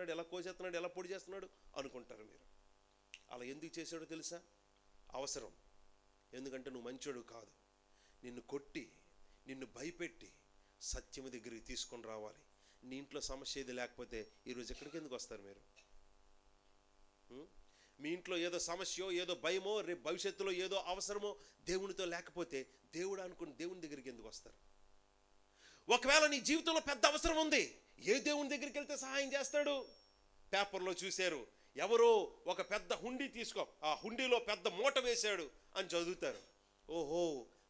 చేస్తున్నాడు, ఎలా కోసేస్తున్నాడు, ఎలా పొడి చేస్తున్నాడు అనుకుంటారు మీరు. అలా ఎందుకు చేశాడో తెలుసా? అవసరం. ఎందుకంటే నువ్వు మంచోడు కాదు. నిన్ను కొట్టి, నిన్ను భయపెట్టి సత్యము దగ్గరికి తీసుకొని రావాలి. నీ ఇంట్లో సమస్య ఏది లేకపోతే ఈరోజు ఎక్కడికి ఎందుకు వస్తారు మీరు? మీ ఇంట్లో ఏదో సమస్యో, ఏదో భయమో, రేపు భవిష్యత్తులో ఏదో అవసరమో దేవునితో లేకపోతే దేవుడు అనుకుని దేవుని దగ్గరికి ఎందుకు వస్తారు? ఒకవేళ నీ జీవితంలో పెద్ద అవసరం ఉంది, ఏ దేవుని దగ్గరికి వెళ్తే సహాయం చేస్తాడు? పేపర్లో చూశారు, ఎవరో ఒక పెద్ద హుండీ తీసుకో, ఆ హుండీలో పెద్ద మూట వేశాడు అని చదువుతారు. ఓహో,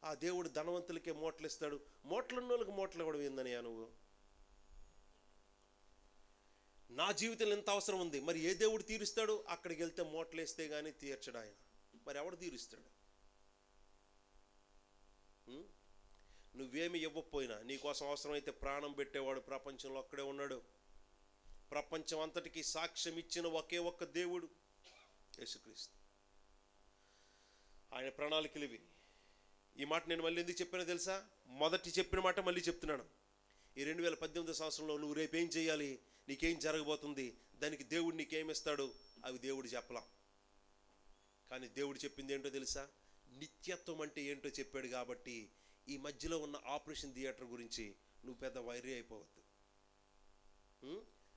ఆ దేవుడు ధనవంతులకే మూటలు ఇస్తాడు, మూటలున్న వాళ్ళకి మూటలు ఇవ్వడం ఏందనియా నువ్వు? నా జీవితంలో ఎంత అవసరం ఉంది, మరి ఏ దేవుడు తీరుస్తాడు? అక్కడికి వెళ్తే మూటలు వేస్తే కానీ తీర్చడు ఆయన. మరి ఎవడు తీరుస్తాడు? నువ్వేమి ఇవ్వకపోయినా నీకోసం అవసరమైతే ప్రాణం పెట్టేవాడు ప్రపంచంలో ఒక్కడే ఉన్నాడు. ప్రపంచం అంతటికి సాక్ష్యం ఇచ్చిన ఒకే ఒక్క దేవుడు యేసుక్రీస్తు. ఆయన ప్రణాళికలు ఇవి. ఈ మాట నేను మళ్ళీ ఎందుకు చెప్పానో తెలుసా? మొదటి చెప్పిన మాట మళ్ళీ చెప్తున్నాను. ఈ 2018 సంవత్సరంలో నువ్వు రేపేం చేయాలి, నీకేం జరగబోతుంది, దానికి దేవుడు నీకేమిస్తాడు, అవి దేవుడు చెప్పలా. కానీ దేవుడు చెప్పింది ఏంటో తెలుసా? నిత్యత్వం అంటే ఏంటో చెప్పాడు. కాబట్టి ఈ మధ్యలో ఉన్న ఆపరేషన్ థియేటర్ గురించి నువ్వు పెద్ద వైరీ అయిపోవద్దు.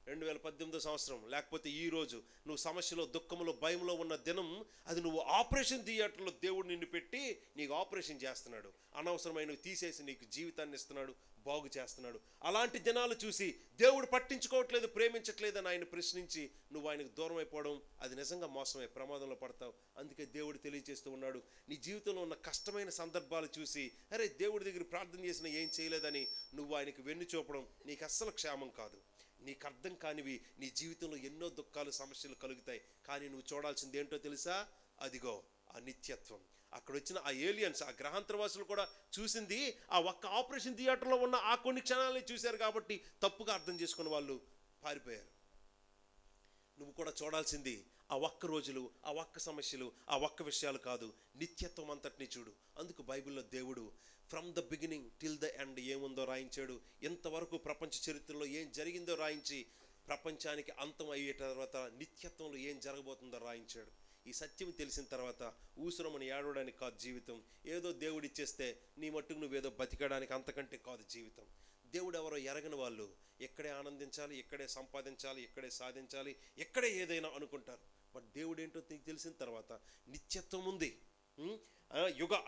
2018 సంవత్సరం లేకపోతే ఈరోజు నువ్వు సమస్యలో, దుఃఖంలో, భయంలో ఉన్న దినం, అది నువ్వు ఆపరేషన్ థియేటర్లో దేవుడు నిన్ను పెట్టి నీకు ఆపరేషన్ చేస్తున్నాడు. అనవసరమైన తీసేసి నీకు జీవితాన్ని ఇస్తున్నాడు, బాగు చేస్తున్నాడు. అలాంటి దినాలు చూసి దేవుడు పట్టించుకోవట్లేదు, ప్రేమించట్లేదని ఆయన ప్రశ్నించి నువ్వు ఆయనకు దూరం అయిపోవడం, అది నిజంగా మోసమే, ప్రమాదంలో పడతావు. అందుకే దేవుడు తెలియజేస్తూ ఉన్నాడు, నీ జీవితంలో ఉన్న కష్టమైన సందర్భాలు చూసి అరే దేవుడి దగ్గర ప్రార్థన చేసినా ఏం చేయలేదని నువ్వు ఆయనకు వెన్ను చూపడం నీకు అస్సలు క్షేమం కాదు. నీకు అర్థం కానివి నీ జీవితంలో ఎన్నో దుఃఖాలు, సమస్యలు కలుగుతాయి. కానీ నువ్వు చూడాల్సింది ఏంటో తెలుసా? అదిగో ఆ నిత్యత్వం. అక్కడ వచ్చిన ఆ ఏలియన్స్, ఆ గ్రహాంతరవాసులు కూడా చూసింది ఆ ఒక్క ఆపరేషన్ థియేటర్లో ఉన్న ఆ కొన్ని క్షణాలని చూశారు కాబట్టి తప్పుగా అర్థం చేసుకుని వాళ్ళు పారిపోయారు. నువ్వు కూడా చూడాల్సింది ఆ ఒక్క రోజులు, ఆ ఒక్క సమస్యలు, ఆ ఒక్క విషయాలు కాదు, నిత్యత్వం అంతటినీ చూడు. అందుకు బైబిల్లో దేవుడు from the beginning till the end ఏముందో రాయించాడు. ఇంతవరకు ప్రపంచ చరిత్రలో ఏం జరిగిందో రాయించి, ప్రపంచానికి అంతం అయ్యే తర్వాత నిత్యత్వంలో ఏం జరగబోతుందో రాయించాడు. ఈ సత్యం తెలిసిన తర్వాత ఊసురమని ఏడవడానికి కాదు జీవితం. ఏదో దేవుడు ఇచ్చేస్తే నీ మట్టుకు నువ్వేదో బతికడానికి, అంతకంటే కాదు జీవితం. దేవుడు ఎవరో ఎరగని వాళ్ళు ఎక్కడే ఆనందించాలి, ఎక్కడే సంపాదించాలి, ఎక్కడే సాధించాలి, ఎక్కడే ఏదైనా అనుకుంటారు. బట్ దేవుడు ఏంటో నీకు తెలిసిన తర్వాత నిత్యత్వం ఉంది.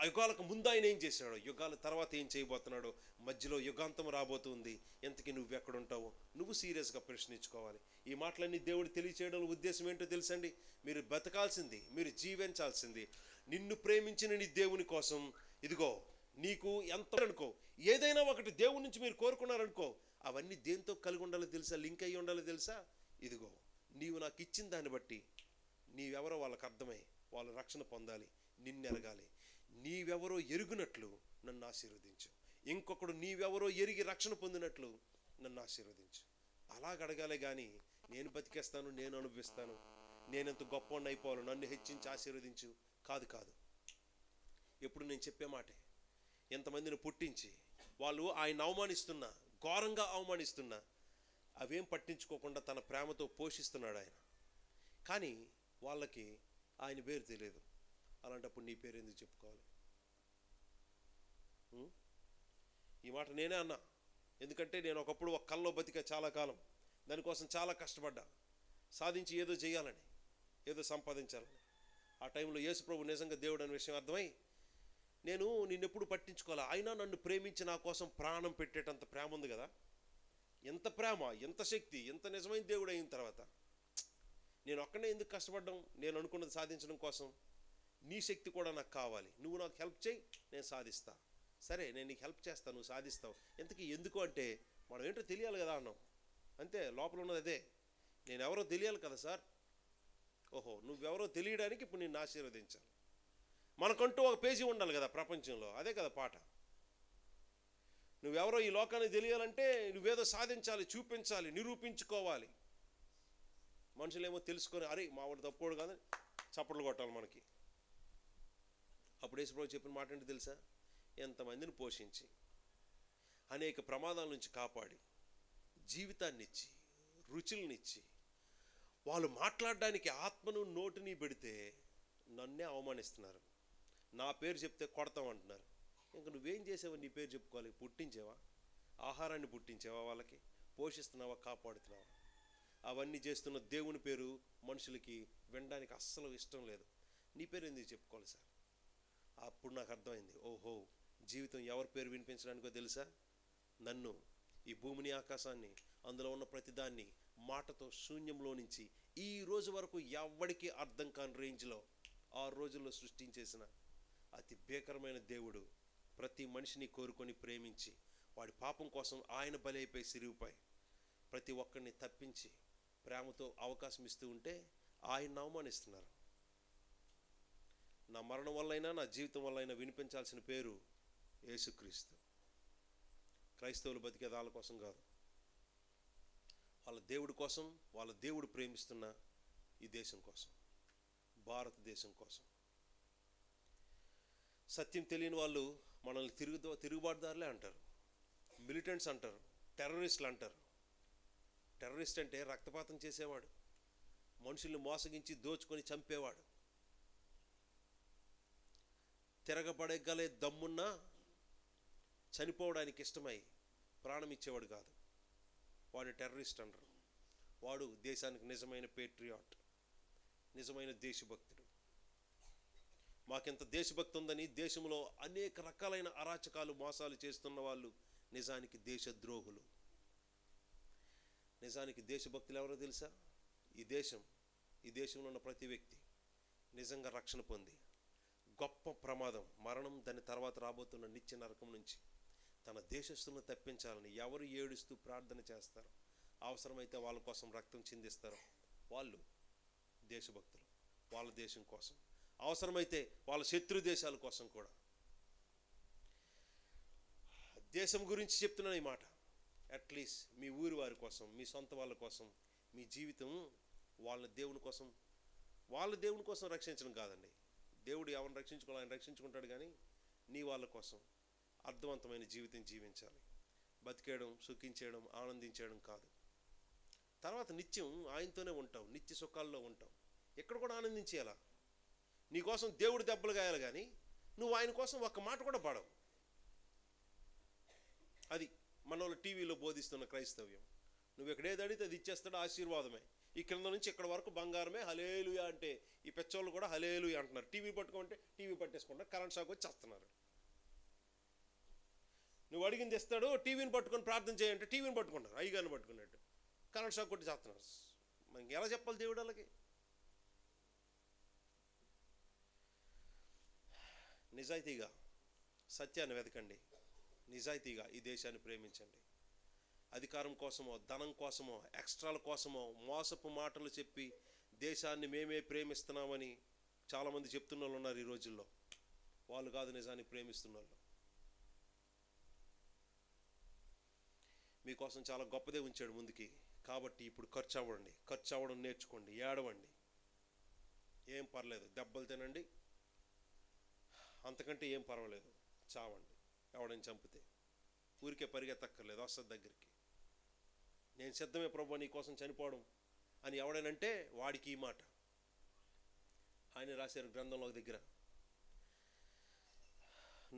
యుగాలకు ముందు ఆయన ఏం చేశాడో, యుగాల తర్వాత ఏం చేయబోతున్నాడో, మధ్యలో యుగాంతం రాబోతుంది. ఎంతకీ నువ్వు ఎక్కడుంటావో నువ్వు సీరియస్గా ప్రశ్నించుకోవాలి. ఈ మాటలన్నీ దేవుడు తెలియచేయడం ఉద్దేశం ఏంటో తెలుసండి? మీరు బతకాల్సింది, మీరు జీవించాల్సింది నిన్ను ప్రేమించిన నీ దేవుని కోసం. ఇదిగో నీకు ఎంత అనుకో, ఏదైనా ఒకటి దేవుడి నుంచి మీరు కోరుకున్నారనుకో, అవన్నీ దేంతో కలిగి ఉండాలో తెలుసా? లింక్ అయ్యి ఉండాలో తెలుసా? ఇదిగో నీవు నాకు ఇచ్చిన దాన్ని బట్టి నీవెవరో వాళ్ళకు అర్థమై వాళ్ళు రక్షణ పొందాలి, నిన్ను ఎరగాలి. నీవెవరో ఎరుగునట్లు నన్ను ఆశీర్వదించు, ఇంకొకడు నీవెవరో ఎరిగి రక్షణ పొందినట్లు నన్ను ఆశీర్వదించు. అలాగడగాలే కానీ నేను బతికేస్తాను, నేను అనుభవిస్తాను, నేనెంత గొప్పవాడిని అయిపోవాలి, నన్ను హెచ్చించి ఆశీర్వదించు కాదు. ఎప్పుడు నేను చెప్పే మాటే. ఎంతమందిని పుట్టించి వాళ్ళు ఆయన అవమానిస్తున్నా, ఘోరంగా అవమానిస్తున్నా, అవేం పట్టించుకోకుండా తన ప్రేమతో పోషిస్తున్నాడు ఆయన. కానీ వాళ్ళకి ఆయన పేరు తెలియదు. అలాంటప్పుడు నీ పేరు ఎందుకు చెప్పుకోవాలి? ఈ మాట నేనే అన్నా. ఎందుకంటే నేను ఒకప్పుడు ఒక కల్లో బతికా చాలా కాలం. దానికోసం చాలా కష్టపడ్డా, సాధించి ఏదో చేయాలని, ఏదో సంపాదించాలని. ఆ టైంలో యేసుప్రభు నిజంగా దేవుడు అనే విషయం అర్థమై నేను నిన్నెప్పుడు పట్టించుకోవాలా, అయినా నన్ను ప్రేమించి నా కోసం ప్రాణం పెట్టేటంత ప్రేమ ఉంది కదా. ఎంత ప్రేమ, ఎంత శక్తి, ఎంత నిజమైన దేవుడు అయిన తర్వాత నేను ఒక్కడే ఎందుకు కష్టపడ్డాం? నేను అనుకున్నది సాధించడం కోసం. నీ శక్తి కూడా నాకు కావాలి. నువ్వు నాకు హెల్ప్ చేయి, నేను సాధిస్తా. సరే, నేను నీకు హెల్ప్ చేస్తాను, నువ్వు సాధిస్తావు. ఎంతకీ ఎందుకు అంటే మనం ఏంటో తెలియాలి కదా అన్నాం. అంతే, లోపల ఉన్నది అదే. నేను ఎవరో తెలియాలి కదా సార్. ఓహో, నువ్వెవరో తెలియడానికి ఇప్పుడు నిన్ను ఆశీర్వదించాలి. మనకంటూ ఒక పేజీ ఉండాలి కదా ప్రపంచంలో. అదే కదా పాట. నువ్వెవరో ఈ లోకానికి తెలియాలంటే నువ్వేదో సాధించాలి, చూపించాలి, నిరూపించుకోవాలి. మనుషులేమో తెలుసుకొని అరే మావాడు తప్పుకోడు కాదని చప్పట్లు కొట్టాలి మనకి. అప్పుడు యేసుప్రభు చెప్పిన మాట ఏంటి తెలుసా? ఎంతమందిని పోషించి, అనేక ప్రమాదాల నుంచి కాపాడి, జీవితాన్నిచ్చి, రుచులనిచ్చి, వాళ్ళు మాట్లాడడానికి ఆత్మను నోటిని పెడితే నన్నే అవమానిస్తున్నారు. నా పేరు చెప్తే కొడతామంటున్నారు. ఇంక నువ్వేం చేసావు? నీ పేరు చెప్పుకోవాలి. పుట్టించావా? ఆహారాన్ని పుట్టించావా? వాళ్ళకి పోషిస్తున్నావా? కాపాడుతున్నావా? అవన్నీ చేస్తున్న దేవుని పేరు మనుషులకి వినడానికి అస్సలు ఇష్టం లేదు. నీ పేరు ఎందుకు చెప్పుకోవాలి సార్? అప్పుడు నాకు అర్థమైంది, ఓహో, జీవితం ఎవరి పేరు వినిపించడానికో తెలుసా? నన్ను, ఈ భూమిని, ఆకాశాన్ని, అందులో ఉన్న ప్రతిదాన్ని మాటతో శూన్యంలో నుంచి ఈ రోజు వరకు ఎవ్వడికి అర్థం కాని రేంజ్లో 6 రోజుల్లో సృష్టించేసిన అతి భీకరమైన దేవుడు ప్రతి మనిషిని కోరుకొని ప్రేమించి వాడి పాపం కోసం ఆయన బలైపోయి సిరిగిపై ప్రతి ఒక్కరిని తప్పించి ప్రేమతో అవకాశం ఇస్తూ ఉంటే ఆయన అవమానిస్తున్నారు. నా మరణం వల్లైనా నా జీవితం వల్లైనా వినిపించాల్సిన పేరు యేసుక్రీస్తు. క్రైస్తవులు బతికేది వాళ్ళ కోసం కాదు, వాళ్ళ దేవుడి కోసం, వాళ్ళ దేవుడు ప్రేమిస్తున్న ఈ దేశం కోసం, భారతదేశం కోసం. సత్యం తెలియని వాళ్ళు మనల్ని తిరుగుబాటుదారులే అంటారు, మిలిటెంట్స్ అంటారు, టెర్రరిస్టులు అంటారు. టెర్రరిస్ట్ అంటే రక్తపాతం చేసేవాడు, మనుషుల్ని మోసగించి దోచుకొని చంపేవాడు. తిరగబడగలే దమ్మున్నా చనిపోవడానికి ఇష్టమై ప్రాణం ఇచ్చేవాడు కాదు, వాడు టెర్రరిస్ట్ అంటారు. వాడు దేశానికి నిజమైన పేట్రియాట్, నిజమైన దేశభక్తుడు. మాకింత దేశభక్తి ఉందని దేశంలో అనేక రకాలైన అరాచకాలు, మోసాలు చేస్తున్న వాళ్ళు నిజానికి దేశద్రోహులు. నిజానికి దేశభక్తులు ఎవరో తెలుసా? ఈ దేశంలో ఉన్న ప్రతి వ్యక్తి నిజంగా రక్షణ పొంది గొప్ప ప్రమాదం, మరణం, దాని తర్వాత రాబోతున్న నిత్య నరకం నుంచి తన దేశస్తులను తప్పించాలని ఎవరు ఏడుస్తూ ప్రార్థన చేస్తారో, అవసరమైతే వాళ్ళ కోసం రక్తం చిందిస్తారో వాళ్ళు దేశభక్తులు. వాళ్ళ దేశం కోసం, అవసరమైతే వాళ్ళ శత్రు దేశాల కోసం కూడా. దేశం గురించి చెప్తున్నాను ఈ మాట. అట్లీస్ట్ మీ ఊరి వారి కోసం, మీ సొంత వాళ్ళ కోసం మీ జీవితం వాళ్ళ దేవుని కోసం రక్షించడం కాదండి. దేవుడు ఎవరిని రక్షించుకోవాలి, ఆయన రక్షించుకుంటాడు. కానీ నీ వాళ్ళ కోసం అర్థవంతమైన జీవితం జీవించాలి. బతికేయడం, సుఖించేయడం, ఆనందించేయడం కాదు. తర్వాత నిత్యం ఆయనతోనే ఉంటావు, నిత్య సుఖాల్లో ఉంటావు. ఇక్కడ కూడా ఆనందించేయాలా? నీకోసం దేవుడు దెబ్బలు గాయాలి, కానీ నువ్వు ఆయన కోసం ఒక్క మాట కూడా పడవు. అది మన వాళ్ళు టీవీలో బోధిస్తున్న క్రైస్తవ్యం. నువ్వు ఇక్కడ ఏది అడిగితే అది ఇచ్చేస్తాడు, ఆశీర్వాదమే. ఈ క్రింద నుంచి ఇక్కడ వరకు బంగారమే, హల్లెలూయా అంటే ఈ పెచ్చోళ్ళు కూడా హల్లెలూయా అంటున్నారు. టీవీ పట్టుకుంటే టీవీ పట్టేసుకుంటారు, కరెంట్ షాక్ వచ్చి చేస్తున్నారు. నువ్వు అడిగింది ఇస్తాడు, టీవీని పట్టుకొని ప్రార్థన చేయంటే టీవీని పట్టుకుంటారు, అయ్యగారిని పట్టుకున్నట్టు కరెంట్ షాక్ కొట్టి చేస్తున్నారు. మనకి ఎలా చెప్పాలి దేవుడు వాళ్ళకి? నిజాయితీగా సత్యాన్ని వెతకండి, నిజాయితీగా ఈ దేశాన్ని ప్రేమించండి. అధికారం కోసమో, ధనం కోసమో, ఎక్స్ట్రాల కోసమో మోసపు మాటలు చెప్పి దేశాన్ని మేమే ప్రేమిస్తున్నామని చాలామంది చెప్తున్న వాళ్ళు ఉన్నారు ఈ రోజుల్లో. వాళ్ళు కాదు నిజాన్ని ప్రేమిస్తున్న వాళ్ళు. మీకోసం చాలా గొప్పదే ఉంచాడు ముందుకి. కాబట్టి ఇప్పుడు ఖర్చు అవ్వడం నేర్చుకోండి, ఏడవండి, ఏం పర్లేదు, దెబ్బలు తినండి, అంతకంటే ఏం పర్వాలేదు, చావండి. ఎవడని చంపితే ఊరికే పరిగెత్తక్కర్లేదు, వస్తుంది దగ్గరికి. నేను సిద్ధమే ప్రభు నీ కోసం చనిపోవడం అని ఎవడనంటే వాడికి ఈ మాట ఆయన రాశారు గ్రంథంలో ఒక దగ్గర.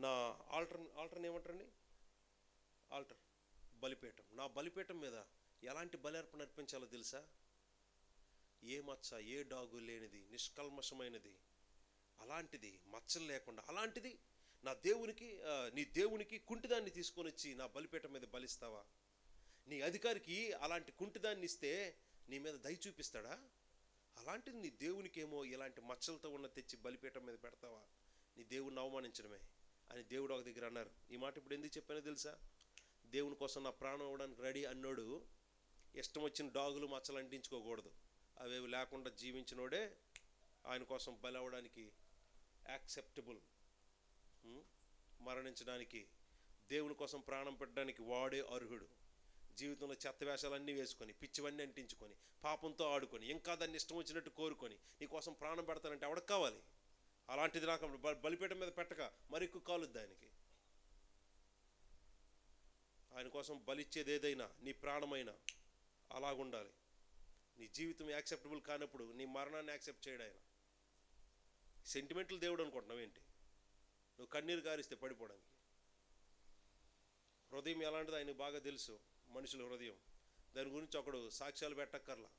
నా ఆల్టర్ని ఏమంటారండి? ఆల్టర్, బలిపీఠం. నా బలిపీఠం మీద ఎలాంటి బలి అర్పణ అర్పించాలో తెలుసా? ఏ మచ్చ, ఏ డాగు లేనిది, నిష్కల్మషమైనది, అలాంటిది, మచ్చలు లేకుండా అలాంటిది నీ దేవునికి కుంటిదాన్ని తీసుకొని వచ్చి నా బలిపీఠం మీద బలిస్తావా? నీ అధికారికి అలాంటి కుంటిదాన్ని ఇస్తే నీ మీద దయ చూపిస్తాడా? అలాంటిది నీ దేవునికేమో ఇలాంటి మచ్చలతో ఉన్న తెచ్చి బలిపీఠం మీద పెడతావా? నీ దేవుణ్ణి అవమానించడమే అని దేవుడు ఒక దగ్గర అన్నారు. ఈ మాట ఇప్పుడు ఎందుకు చెప్పానో తెలుసా? దేవుని కోసం నా ప్రాణం అవ్వడానికి రెడీ అన్నోడు ఇష్టం వచ్చిన డాగులు, మచ్చలు అంటించుకోకూడదు. అవేవి లేకుండా జీవించినోడే ఆయన కోసం బలి అవ్వడానికి యాక్సెప్టబుల్. మరణించడానికి, దేవుని కోసం ప్రాణం పెట్టడానికి వాడే అర్హుడు. జీవితంలో చెత్త వేషాలన్నీ వేసుకొని, పిచ్చివన్నీ అంటించుకొని, పాపంతో ఆడుకొని, ఇంకా దాన్ని ఇష్టం వచ్చినట్టు కోరుకొని నీ కోసం ప్రాణం పెడతానంటే ఎవరికి కావాలి? అలాంటిది నాకు బలిపీఠం మీద పెట్టక మరి ఎక్కువ కాలుద్ది ఆయనకి. ఆయన కోసం బలిచ్చేది ఏదైనా, నీ ప్రాణమైనా అలాగుండాలి. నీ జీవితం యాక్సెప్టబుల్ కానప్పుడు నీ మరణాన్ని యాక్సెప్ట్ చేయడు ఆయన. సెంటిమెంటల్ దేవుడు అనుకుంటున్నావు ఏంటి? నువ్వు కన్నీరు కారిస్తే పడిపోవడానికి. హృదయం ఎలాంటిది ఆయనకు బాగా తెలుసు. మనుషుల హృదయం, దాని గురించి ఒకడు సాక్ష్యాలు పెట్టక్కర్లా,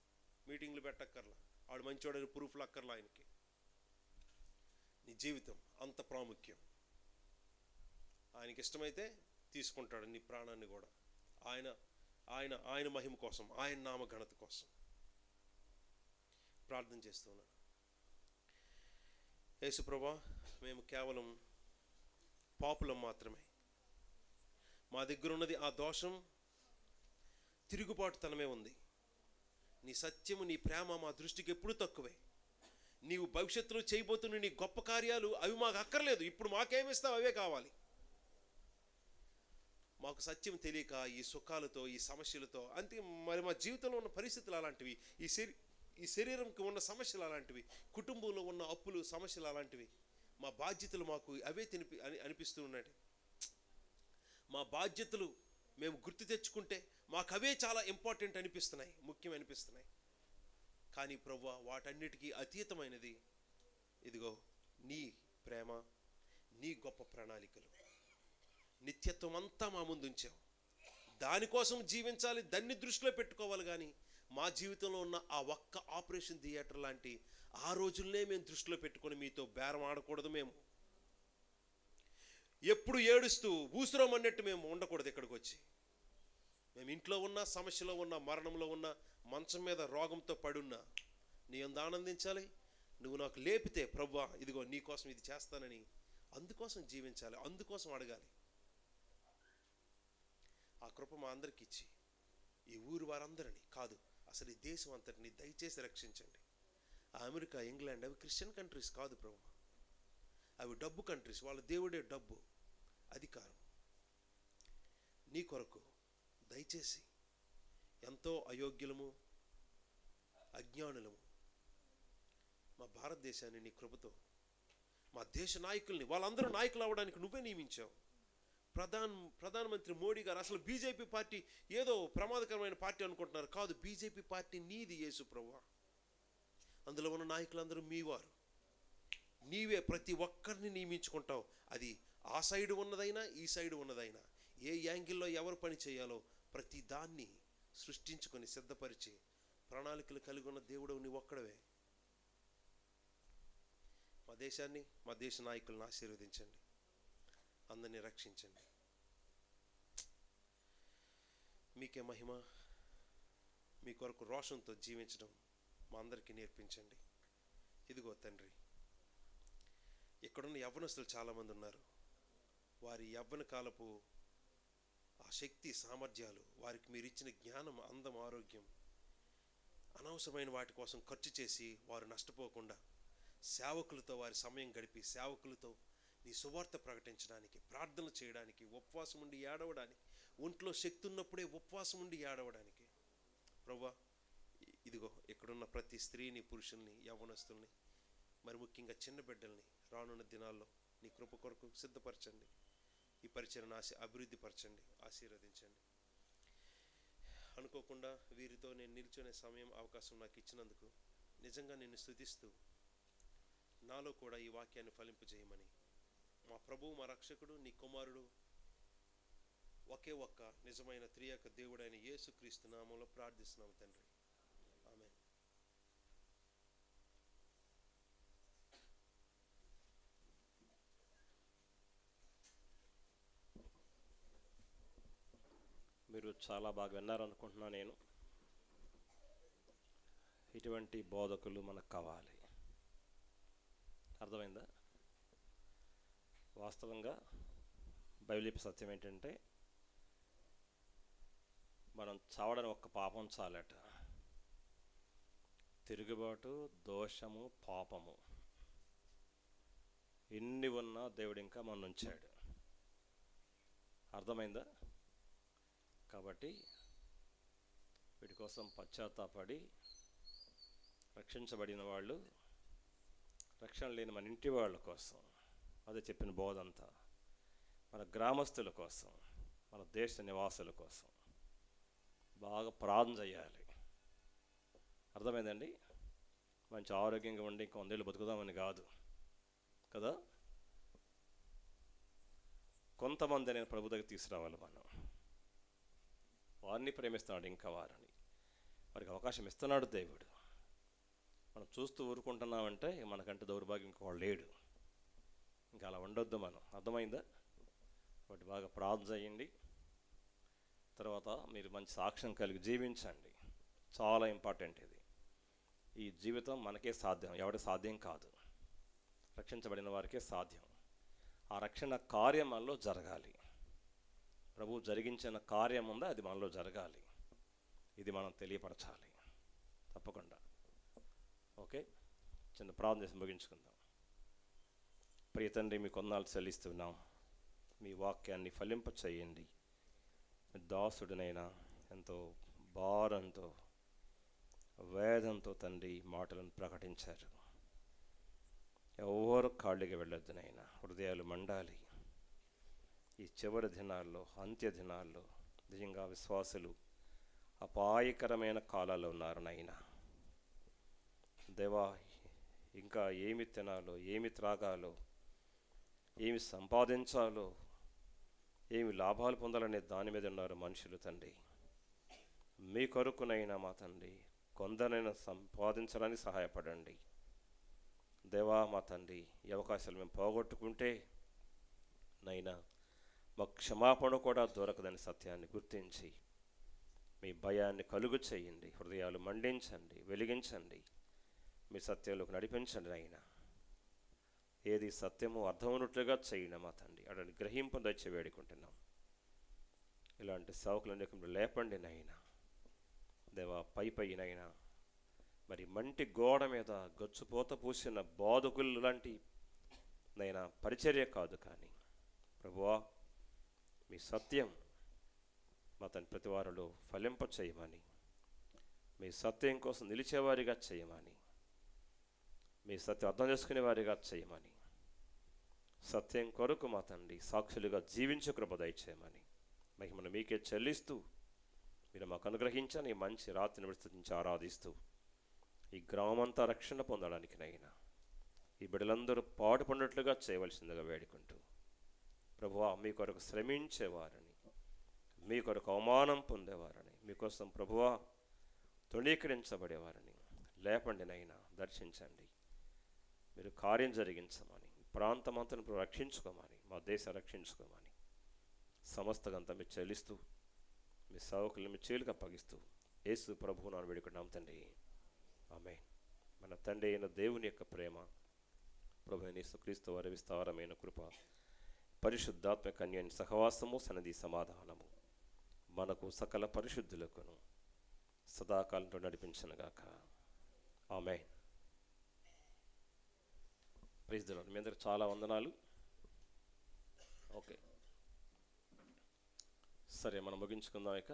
మీటింగ్లు పెట్టక్కర్లా, వాడు మంచివాడని ప్రూఫ్లు అక్కర్లా ఆయనకి. నీ జీవితం అంత ప్రాముఖ్యం. ఆయనకి ఇష్టమైతే తీసుకుంటాడు నీ ప్రాణాన్ని కూడా. ఆయన ఆయన ఆయన మహిమ కోసం, ఆయన నామ ఘనత కోసం ప్రార్థన చేస్తున్నాను. యేసు ప్రభువా, మేము కేవలం పాపులం మాత్రమే. మా దగ్గర ఉన్నది ఆ దోషం, తిరుగుబాటుతనమే ఉంది. నీ సత్యము, నీ ప్రేమ మా దృష్టికి ఎప్పుడూ తక్కువే. నీవు భవిష్యత్తులో చేయబోతున్న నీ గొప్ప కార్యాలు అవి మాకు అక్కర్లేదు. ఇప్పుడు మాకేమిస్తావు అవే కావాలి. మాకు సత్యం తెలియక ఈ సుఖాలతో, ఈ సమస్యలతో, అంతే మరి మా జీవితంలో ఉన్న పరిస్థితులు అలాంటివి, ఈ శరీరంకి ఉన్న సమస్యలు అలాంటివి, కుటుంబంలో ఉన్న అప్పులు సమస్యలు అలాంటివి. మా బాధ్యతలు మాకు అవే అనిపిస్తూ ఉన్నాయి. మా బాధ్యతలు మేము గుర్తు తెచ్చుకుంటే మాకు అవే చాలా ఇంపార్టెంట్ అనిపిస్తున్నాయి, ముఖ్యం అనిపిస్తున్నాయి. కానీ ప్రభువా, వాటన్నిటికీ అతీతమైనది ఇదిగో నీ ప్రేమ, నీ గొప్ప ప్రణాళికలు, నిత్యత్వం అంతా మా ముందు ఉంచావు. దానికోసం జీవించాలి, దాన్ని దృష్టిలో పెట్టుకోవాలి. కానీ మా జీవితంలో ఉన్న ఆ ఒక్క ఆపరేషన్ థియేటర్ లాంటి ఆ రోజుల్నే మేము దృష్టిలో పెట్టుకొని మీతో బేరం ఆడకూడదు. మేము ఎప్పుడు ఏడుస్తూ ఊసురోమన్నట్టు మేము ఉండకూడదు. ఇక్కడికి వచ్చి మేము ఇంట్లో ఉన్న, సమస్యలో ఉన్న, మరణంలో ఉన్న, మంచం మీద రోగంతో పడున్నా నీ అందు ఆనందించాలి. నువ్వు నాకు లేపితే ప్రభువా ఇదిగో నీకోసం ఇది చేస్తానని అందుకోసం జీవించాలి, అందుకోసం అడగాలి. ఆ కృప మా అందరికి ఇచ్చి ఈ ఊరు వారందరినీ కాదు, అసలు ఈ దేశం అంతటిని దయచేసి రక్షించండి. ఆ అమెరికా, ఇంగ్లాండ్ అవి క్రిస్టియన్ కంట్రీస్ కాదు ప్రభు, అవి డబ్బు కంట్రీస్. వాళ్ళ దేవుడే డబ్బు, అధికారం. నీ కొరకు దయచేసి ఎంతో అయోగ్యులము, అజ్ఞానులము మా భారతదేశాన్ని నీ కృపతో, మా దేశ నాయకుల్ని, వాళ్ళందరూ నాయకులు అవ్వడానికి నువ్వే నియమించావు. ప్రధానమంత్రి మోడీ గారు అసలు బీజేపీ పార్టీ ఏదో ప్రమాదకరమైన పార్టీ అనుకుంటున్నారు. కాదు, బీజేపీ పార్టీ నీది యేసు ప్రభువా. అందులో ఉన్న నాయకులందరూ మీవారు. నీవే ప్రతి ఒక్కరిని నియమించుకుంటావు. అది ఆ సైడు ఉన్నదైనా, ఈ సైడు ఉన్నదైనా, ఏ యాంగిల్లో ఎవరు పని చేయాలో ప్రతి దాన్ని సృష్టించుకొని సిద్ధపరిచి ప్రణాళికలు కలిగి ఉన్న దేవుడవు నీ ఒక్కడవే. మా దేశాన్ని, మా దేశ నాయకులను ఆశీర్వదించండి, అందరినీ రక్షించండి. మీకే మహిమ. మీ కొరకు రోషంతో జీవించడం మా అందరికీ నేర్పించండి. ఇదిగో తండ్రి, ఇక్కడున్న యవ్వనస్తులు చాలామంది ఉన్నారు. వారి యవ్వన కాలపు ఆ శక్తి, సామర్థ్యాలు, వారికి మీరు ఇచ్చిన జ్ఞానం, అందం, ఆరోగ్యం అనవసరమైన వాటి కోసం ఖర్చు చేసి వారు నష్టపోకుండా సేవకులతో వారి సమయం గడిపి సేవకులతో నీ సువార్త ప్రకటించడానికి, ప్రార్థనలు చేయడానికి, ఉపవాసం ఉండి ఏడవడానికి, ఒంట్లో శక్తి ఉన్నప్పుడే ఉపవాసం ఉండి ఏడవడానికి ప్రభువా ఇదిగో ఇక్కడున్న ప్రతి స్త్రీని, పురుషుల్ని, యవ్వనస్తుల్ని, మరి ముఖ్యంగా చిన్న బిడ్డల్ని రానున్న దినాల్లో నీ కృప కొరకు సిద్ధపరచండి. ఈ పరిచయను అభివృద్ధి పరచండి, ఆశీర్వదించండి. అనుకోకుండా వీరితో నేను నిల్చునే సమయం, అవకాశం నాకు ఇచ్చినందుకు నిజంగా నిన్ను స్తుతిస్తూ నాలో కూడా ఈ వాక్యాన్ని ఫలింపజేయమని మా ప్రభువు, మా రక్షకుడు, నీ కుమారుడు, ఒకే ఒక్క నిజమైన త్రియక దేవుడైన యేసుక్రీస్తు నామంలో ప్రార్థిస్తున్నాము తండ్రి. ఆమేన్. మీరు చాలా బాగా విన్నారనుకుంటున్నా. నేను ఇటువంటి బోధకులు మనకు కావాలి. అర్థమైందా? వాస్తవంగా బైబిల్ సత్యం ఏంటంటే మనం చావడానికి ఒక్క పాపం చాలట. తిరుగుబాటు, దోషము, పాపము ఎన్ని ఉన్నా దేవుడు ఇంకా మన ఉంచాడు. అర్థమైందా? కాబట్టి వీటి కోసం పశ్చాత్తాపడి రక్షించబడిన వాళ్ళు, రక్షణ లేని మన ఇంటి వాళ్ళ కోసం, అదే చెప్పిన బోధ అంతా, మన గ్రామస్తుల కోసం, మన దేశ నివాసుల కోసం బాగా ప్రార్థన చేయాలి. అర్థమైందండి? మంచి ఆరోగ్యంగా ఉండి ఇంకా 100 ఏళ్ళు బతుకుదామని కాదు కదా. కొంతమంది నేను ప్రభు దగ్గర తీసుకురావాలి. మనం వారిని ప్రేమిస్తున్నాడు, ఇంకా వారికి అవకాశం ఇస్తున్నాడు దేవుడు. మనం చూస్తూ ఊరుకుంటున్నామంటే మనకంటే దౌర్భాగ్యం ఇంకోవాడు లేడు. ఇంకా అలా ఉండొద్దు మనం. అర్థమైందా? కాబట్టి బాగా ప్రార్థన చేయండి. తర్వాత మీరు మంచి సాక్ష్యం కలిగి జీవించండి. చాలా ఇంపార్టెంట్ ఇది. ఈ జీవితం మనకే సాధ్యం, ఎవరికి సాధ్యం కాదు. రక్షించబడిన వారికే సాధ్యం. ఆ రక్షణ కార్యం మనలో జరగాలి. ప్రభు జరిగించిన కార్యం ఉందా, అది మనలో జరగాలి. ఇది మనం తెలియపరచాలి తప్పకుండా. ఓకే, చిన్న ప్రార్థన చేసి ముగించుకుందాం. ప్రియ తండ్రి, మీ కొందనాలు చెల్లిస్తున్నాం. మీ వాక్యాన్ని ఫలింప చేయండి. మీ దాసుడినైనా ఎంతో భారంతో, వేదంతో తండ్రి మాటలను ప్రకటించారు. ఎవరు ఖాళీగా వెళ్ళొద్దునైనా, హృదయాలు మండాలి. ఈ చివరి దినాల్లో, అంత్య దినాల్లో నిజంగా విశ్వాసులు అపాయకరమైన కాలాల్లో ఉన్నారు నాయనా. దేవా, ఇంకా ఏమి తినాలో, ఏమి త్రాగాలో, ఏమి సంపాదించాలో, ఏమి లాభాలు పొందాలనే దాని మీద ఉన్నారు మనుషులు తండ్రి. మీ కొరకునైనా మా తండ్రి కొందరైనా సంపాదించడానికి సహాయపడండి దేవా. మా తండ్రి, ఈ అవకాశాలు మేము పోగొట్టుకుంటే నైనా మాకు క్షమాపణ కూడా దొరకదని సత్యాన్ని గుర్తించి మీ భయాన్ని కలుగు చేయండి. హృదయాలు మండించండి, వెలిగించండి, మీ సత్యంలోకి నడిపించండి అయినా. ఏది సత్యమో అర్థం ఉన్నట్లుగా చేయండి మా తండ్రి. అటువంటి గ్రహింపు దయచి వేడుకుంటున్నాం. ఇలాంటి సేవకులను లేపండి నైనా దేవా. పైనైనా మరి మంటి గోడ మీద గచ్చుపోత పూసిన బోధకులు లాంటి నైనా పరిచర్య కాదు, కానీ ప్రభువా మీ సత్యం మా తన ప్రతి వారిలో ఫలింప చేయమని, మీ సత్యం కోసం నిలిచేవారిగా చేయమని, మీ సత్యం అర్థం చేసుకునే వారిగా చేయమని, సత్యం కొరకు మా తండ్రి సాక్షులుగా జీవించే కృప దయచేయమని మహిమను మీకే చెల్లిస్తూ మీరు మాకు అనుగ్రహించని మంచి రాత్రిని విస్తరించి ఆరాధిస్తూ ఈ గ్రామమంతా రక్షణ పొందడానికినైనా ఈ బిడ్డలందరూ పాటుపడినట్లుగా చేయవలసిందిగా వేడుకుంటూ ప్రభువా, మీ కొరకు శ్రమించేవారని, మీ కొరకు అవమానం పొందేవారని, మీకోసం ప్రభువా తృణీకరించబడేవారని లేపండి నైనా, దర్శించండి. మీరు కార్యం జరిగించమని, ప్రాంతమంతను రక్షించుకోమని, మా దేశం రక్షించుకోమని సమస్తగంతా మీరు చెల్లిస్తూ మీ సేవకులను మీ చేలుగా అప్పగిస్తూ యేసు ప్రభువు నాను వేడుకున్నాం తండ్రి. ఆమేన్. మన తండ్రి అయిన దేవుని యొక్క ప్రేమ, ప్రభు అయిన యేసుక్రీస్తు వారి విస్తారమైన కృప, పరిశుద్ధాత్మ కన్యని సహవాసము, సన్నిధి సమాధానము మనకు సకల పరిశుద్ధులకును సదాకాలంతో నడిపించనుగాక. ఆమేన్. Praise the lord. మీ అందరికి చాలా వందనాలు. ఓకే, సరే మనం ముగించుకుందాం ఇక.